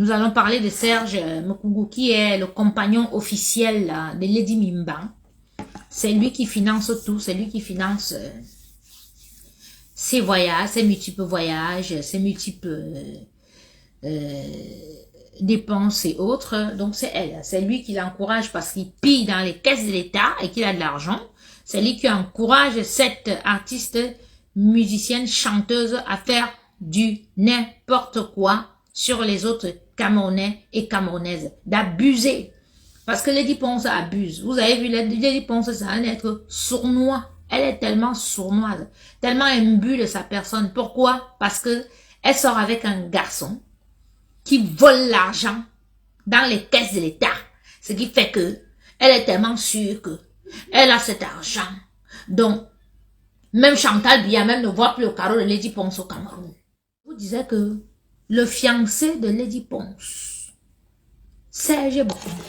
Nous allons parler de Serge Mokougou, qui est le compagnon officiel de Lady Mimban. C'est lui qui finance tout, c'est lui qui finance ses voyages, ses multiples voyages, ses multiples dépenses et autres. Donc c'est elle, c'est lui qui l'encourage parce qu'il pille dans les caisses de l'État et qu'il a de l'argent. C'est lui qui encourage cette artiste, musicienne, chanteuse à faire du n'importe quoi sur les autres Camerounais et Camerounaises, d'abuser. Parce que Lady Ponce abuse. Vous avez vu, Lady Ponce, c'est un être sournois. Elle est tellement sournoise, tellement imbue de sa personne. Pourquoi? Parce que elle sort avec un garçon qui vole l'argent dans les caisses de l'État. Ce qui fait que elle est tellement sûre que elle a cet argent. Donc, même Chantal Biya même ne voit plus le carreau de Lady Ponce au Cameroun. Je vous disais que le fiancé de Lady Ponce, Serge Mokougou,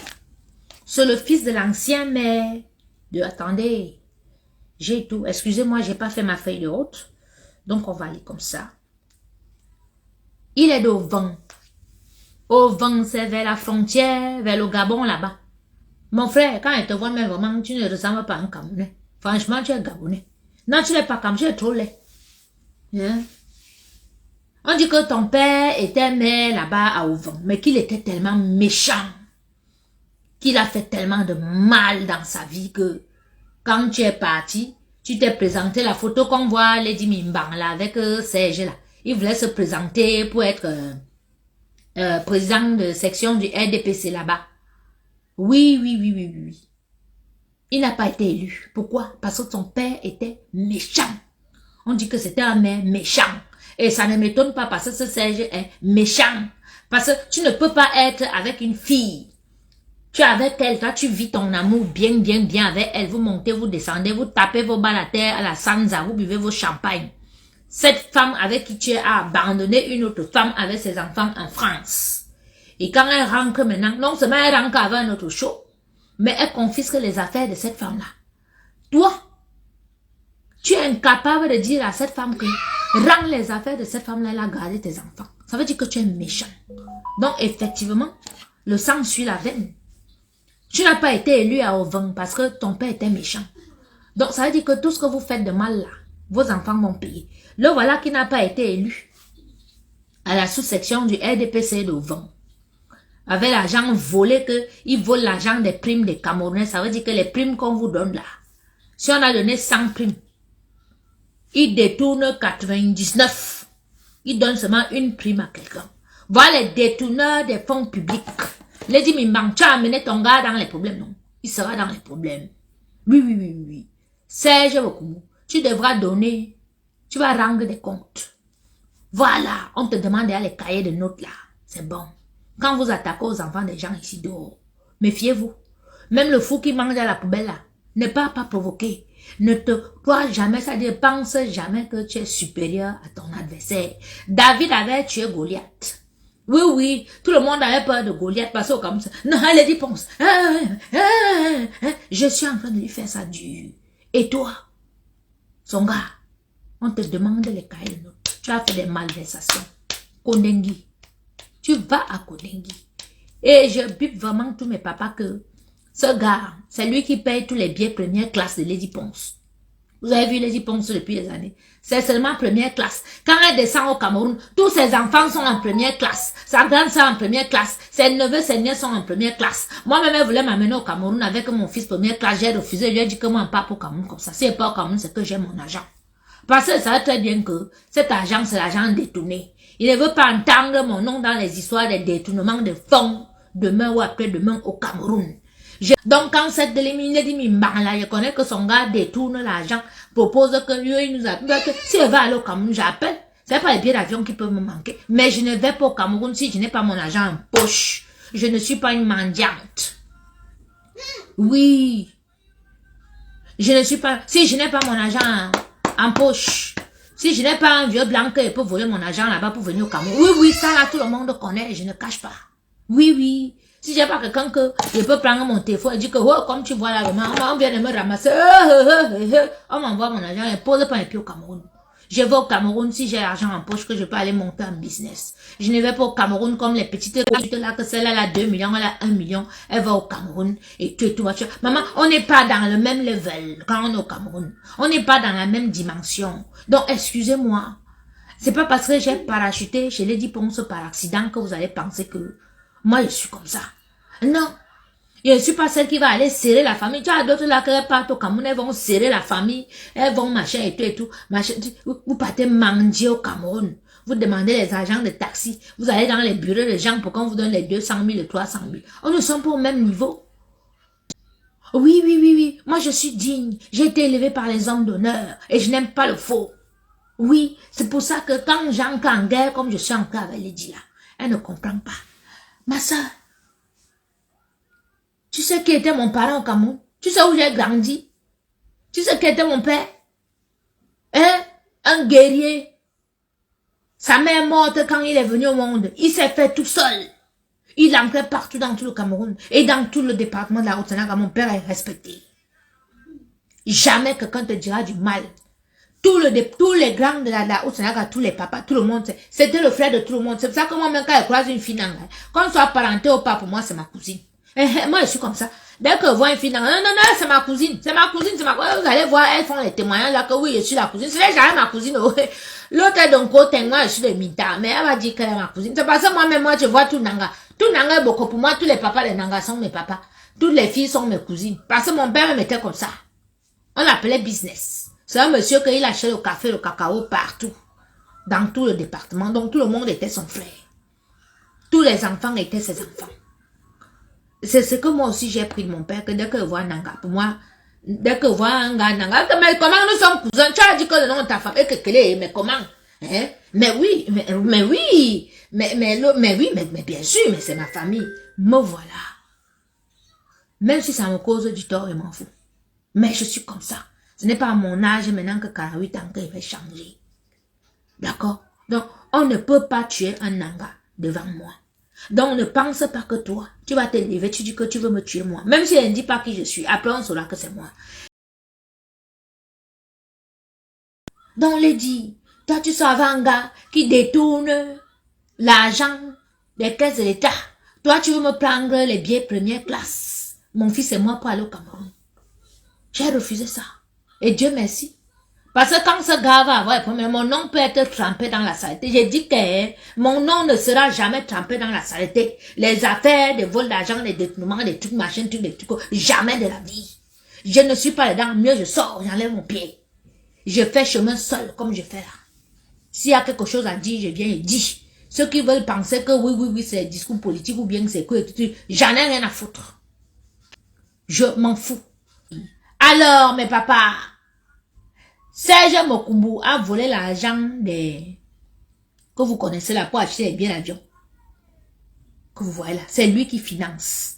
c'est le fils de l'ancien maire de... Attendez, j'ai tout. Excusez-moi, j'ai pas fait ma feuille de route. Donc, on va aller comme ça. Il est au vent. Au vent, c'est vers la frontière, vers le Gabon, là-bas. Mon frère, quand il te voit, mais vraiment, tu ne ressembles pas à un Camerounais. Franchement, tu es Gabonais. Non, tu n'es pas Camerounais, tu es trop laid. Hein? On dit que ton père était maire là-bas à Auvon, mais qu'il était tellement méchant, qu'il a fait tellement de mal dans sa vie que quand tu es parti, tu t'es présenté la photo qu'on voit Lady Mimban là avec Serge là. Il voulait se présenter pour être président de section du RDPC là-bas. Oui. Il n'a pas été élu. Pourquoi? Parce que son père était méchant. On dit que c'était un maire méchant. Et ça ne m'étonne pas parce que ce Serge est méchant. Parce que tu ne peux pas être avec une fille. Tu es avec elle, toi tu vis ton amour bien avec elle. Vous montez, vous descendez, vous tapez vos balles à terre à la Sanza, vous buvez vos champagnes. Cette femme avec qui tu es a abandonné une autre femme avec ses enfants en France. Et quand elle rentre maintenant, non seulement elle rentre avec un autre show, mais elle confisque les affaires de cette femme-là. Toi, tu es incapable de dire à cette femme que rends les affaires de cette femme-là, elle a gardé tes enfants. Ça veut dire que tu es méchant. Donc, effectivement, le sang suit la veine. Tu n'as pas été élu à Auvon parce que ton père était méchant. Donc, ça veut dire que tout ce que vous faites de mal là, vos enfants vont payer. Le voilà qui n'a pas été élu à la sous-section du RDPC d'Auvon. Avec l'argent volé il vole l'argent des primes des Camerounais. Ça veut dire que les primes qu'on vous donne là, si on a donné 100 primes, il détourne 99. Il donne seulement une prime à quelqu'un. Voilà les détourneurs des fonds publics. Lady Mimban, tu as amené ton gars dans les problèmes, non? Il sera dans les problèmes. Oui. Serge Mokougou, tu devras donner. Tu vas rendre des comptes. Voilà, on te demande à les cahiers de notes là. C'est bon. Quand vous attaquez aux enfants des gens ici dehors, méfiez-vous. Même le fou qui mange à la poubelle là, ne pas provoquer. Ne te crois jamais, c'est-à-dire pense jamais que tu es supérieur à ton adversaire. David avait tué Goliath. Oui, tout le monde avait peur de Goliath parce que comme ça. Non, elle dit pense. Je suis en train de lui faire ça dur. Et toi, son gars, on te demande les cahiers de notes. Tu as fait des malversations. Kondengi. Tu vas à Kondengi. Et je bip vraiment tous mes papas que ce gars, c'est lui qui paye tous les billets première classe de Lady Ponce. Vous avez vu Lady Ponce depuis des années. C'est seulement première classe. Quand elle descend au Cameroun, tous ses enfants sont en première classe. Sa grande sœur en première classe. Ses neveux, ses nièces sont en première classe. Moi-même, elle voulait m'amener au Cameroun avec mon fils première classe. J'ai refusé. Je lui ai dit que moi, je ne pars pas au Cameroun comme ça. Si je ne pars au Cameroun, c'est que j'ai mon argent. Parce que ça va très bien que cet argent, c'est l'argent détourné. Il ne veut pas entendre mon nom dans les histoires des détournements de fonds demain ou après-demain au Cameroun. Donc, quand cette Lady Mimban là, je connais que son gars détourne l'argent, propose que lui, il nous a dit que si elle va aller au Cameroun, j'appelle. C'est pas les billets d'avion qui peuvent me manquer. Mais je ne vais pas au Cameroun si je n'ai pas mon argent en poche. Je ne suis pas une mendiante. Oui. Je ne suis pas, si je n'ai pas mon argent en poche, si je n'ai pas un vieux blanc qui peut voler mon argent là-bas pour venir au Cameroun. Oui, ça là, tout le monde connaît, je ne cache pas. Oui. Si j'ai pas quelqu'un que je peux prendre mon téléphone et dire que, oh, comme tu vois là, on vient de me ramasser, on m'envoie mon argent et pose pas les pieds au Cameroun. Je vais au Cameroun si j'ai l'argent en poche que je peux aller monter un business. Je ne vais pas au Cameroun comme les petites là, que celle-là, elle a 2 millions, elle a 1 million, elle va au Cameroun et tout. Maman, on n'est pas dans le même level quand on est au Cameroun. On n'est pas dans la même dimension. Donc, excusez-moi. C'est pas parce que j'ai parachuté chez Lady Ponce par accident que vous allez penser que moi, je suis comme ça. Non. Je ne suis pas celle qui va aller serrer la famille. Tu as d'autres là qui partent au Cameroun, elles vont serrer la famille, elles vont machin et tout. Machin. Vous partez manger au Cameroun. Vous demandez les agents de taxi. Vous allez dans les bureaux des gens pour qu'on vous donne les 200 000, les 300 000. On ne sommes pas au même niveau. Oui. Moi, je suis digne. J'ai été élevée par les hommes d'honneur et je n'aime pas le faux. Oui, c'est pour ça que quand j'entre en guerre, comme je suis encore avec Lady là, elle ne comprend pas. Ma soeur, tu sais qui était mon parent au Cameroun? Tu sais où j'ai grandi? Tu sais qui était mon père? Hein? Un guerrier. Sa mère est morte quand il est venu au monde. Il s'est fait tout seul. Il entrait partout dans tout le Cameroun. Et dans tout le département de la Haute-Sanaga, mon père est respecté. Jamais quelqu'un te dira du mal. Tous les grands de la Haute-Sanaga, tous les papas, tout le monde, c'était le frère de tout le monde. C'est pour ça que moi, même quand je croise une fille, quand je sois parenté au pas, pour moi, c'est ma cousine. Moi, je suis comme ça. Dès que je vois une fille, non, c'est ma cousine. C'est ma cousine. Vous allez voir, elles font les témoignages là que oui, je suis la cousine. C'est jamais ma cousine. L'autre est d'un côté, moi, je suis de Minta. Mais elle va dire qu'elle est ma cousine. C'est parce que moi-même, moi, je vois tout Nanga. Tout Nanga est beaucoup. Pour moi, tous les papas de Nanga sont mes papas. Toutes les filles sont mes cousines. Parce que mon père me mettait comme ça. On l'appelait business. C'est un monsieur qui achetait le café, le cacao partout. Dans tout le département. Donc tout le monde était son frère. Tous les enfants étaient ses enfants. C'est ce que moi aussi j'ai pris de mon père, que dès que je vois Nanga, pour moi, dès que je vois un gars Nanga, mais comment nous sommes cousins? Tu as dit que le nom de ta femme est que mais comment? Hein? Mais oui, mais bien sûr, mais c'est ma famille. Me voilà. Même si ça me cause du tort, je m'en fous. Mais je suis comme ça. Ce n'est pas à mon âge maintenant que 48 ans qu'il va changer. D'accord? Donc, on ne peut pas tuer un Nanga devant moi. Donc, ne pense pas que toi, tu vas te lever, tu dis que tu veux me tuer moi. Même si elle ne dit pas qui je suis, après on saura que c'est moi. Donc, les dit, toi tu savais un gars qui détourne l'argent des caisses de l'État. Toi tu veux me prendre les billets première classe. Mon fils et moi pour aller au Cameroun. J'ai refusé ça. Et Dieu merci. Parce que quand ce gars va avoir, mon nom peut être trempé dans la saleté. J'ai dit que mon nom ne sera jamais trempé dans la saleté. Les affaires de vol d'argent, les détournements, des trucs machin, des trucs, jamais de la vie. Je ne suis pas dedans, mieux je sors, j'enlève mon pied. Je fais chemin seul, comme je fais là. S'il y a quelque chose à dire, je viens et dis. Ceux qui veulent penser que oui, c'est discours politique ou bien que c'est quoi, j'en ai rien à foutre. Je m'en fous. Alors, mes papas, Serge Mokumbu a volé l'argent que vous connaissez là pour acheter les billets d'avion. Que vous voyez là. C'est lui qui finance.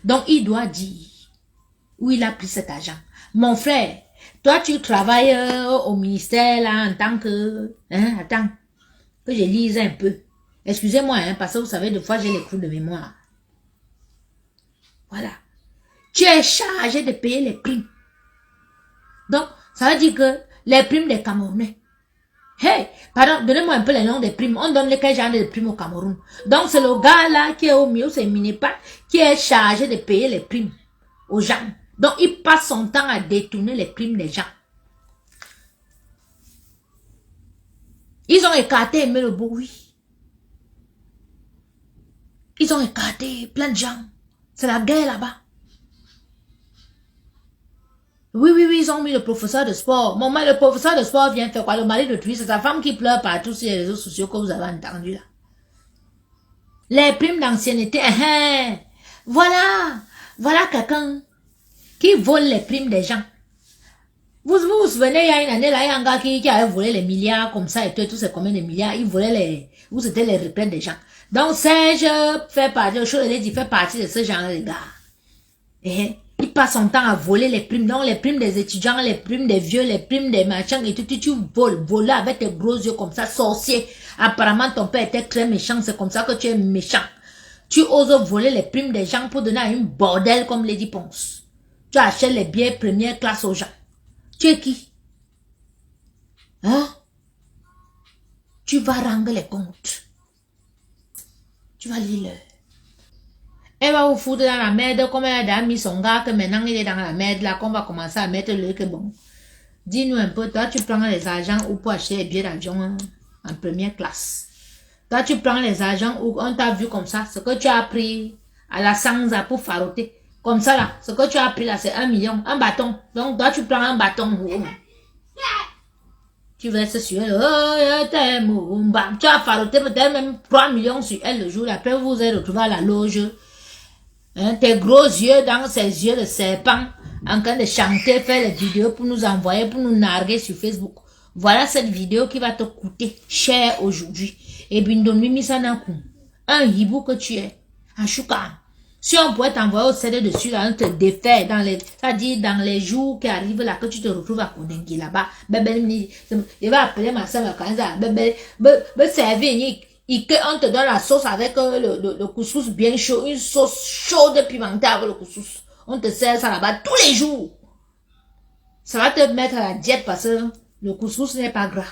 Donc, il doit dire où il a pris cet argent. Mon frère, toi, tu travailles au ministère là en tant que... attends, que je lise un peu. Excusez-moi, parce que vous savez, des fois, j'ai les trous de mémoire. Voilà. Tu es chargé de payer les primes. Donc, ça veut dire que les primes des Camerounais. Hey, pardon, donnez-moi un peu les noms des primes. On donne lesquels genre de primes au Cameroun. Donc, c'est le gars là qui est au milieu, c'est Minepa, qui est chargé de payer les primes aux gens. Donc, il passe son temps à détourner les primes des gens. Ils ont écarté Aimé Le Beau, oui. Ils ont écarté plein de gens. C'est la guerre là-bas. Oui, ils ont mis le professeur de sport. Mon mari, le professeur de sport vient faire quoi? Le mari de Tui, c'est sa femme qui pleure partout sur les réseaux sociaux que vous avez entendu là. Les primes d'ancienneté, voilà quelqu'un qui vole les primes des gens. Vous vous souvenez, il y a une année là, il y a un gars qui avait volé les milliards comme ça et tout c'est combien de milliards, il volait vous c'était les retraites des gens. Donc Serge fait partie, il fait partie de ce genre de gars. Et il passe son temps à voler les primes, donc les primes des étudiants, les primes des vieux, les primes des machins et tout, tu voles avec tes gros yeux comme ça, sorcier. Apparemment ton père était très méchant, c'est comme ça que tu es méchant. Tu oses voler les primes des gens pour donner à une bordel comme Lady Ponce. Tu achètes les billets première classe aux gens. Tu es qui? Hein? Tu vas rendre les comptes. Tu vas lire. Elle va vous foutre dans la merde comme elle a mis son gars que maintenant il est dans la merde là qu'on va commencer à mettre le que bon. Dis-nous un peu, toi tu prends les argents ou pour acheter les billets d'avion hein, en première classe. Toi tu prends les argents où on t'a vu comme ça, ce que tu as pris à la Sanza pour faroter. Comme ça là, ce que tu as pris là c'est 1 million, un bâton. Donc toi tu prends un bâton. Tu verses sur elle, tu as faroté peut-être même 3 millions sur elle le jour. Après vous vous êtes retrouvé à la loge. Hein, tes gros yeux dans ses yeux de serpent, en train de chanter, faire les vidéos pour nous envoyer, pour nous narguer sur Facebook. Voilà cette vidéo qui va te coûter cher aujourd'hui. Et Bindomi Misanaku, un hibou que tu es, un chouka. Si on pourrait t'envoyer au CD dessus, là, on te défait dans les, c'est-à-dire dans les jours qui arrivent là, que tu te retrouves à Kondengi là-bas, il va appeler ma soeur, servir, on te donne la sauce avec le couscous bien chaud, une sauce chaude pimentée avec le couscous. On te sert ça là-bas tous les jours. Ça va te mettre à la diète parce que le couscous n'est pas gras.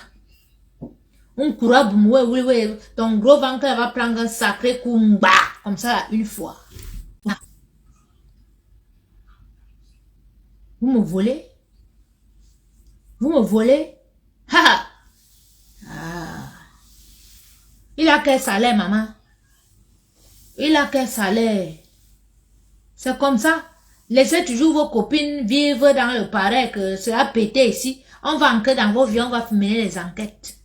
On courra, oui, ton gros ventre va prendre un sacré kumba, comme ça là, une fois. Vous me volez? Vous me volez? Ha! Ah. Il a quel salaire, maman? Il a quel salaire? C'est comme ça. Laissez toujours vos copines vivre dans le pareil que cela pété ici. On va entrer dans vos vies, on va mener les enquêtes.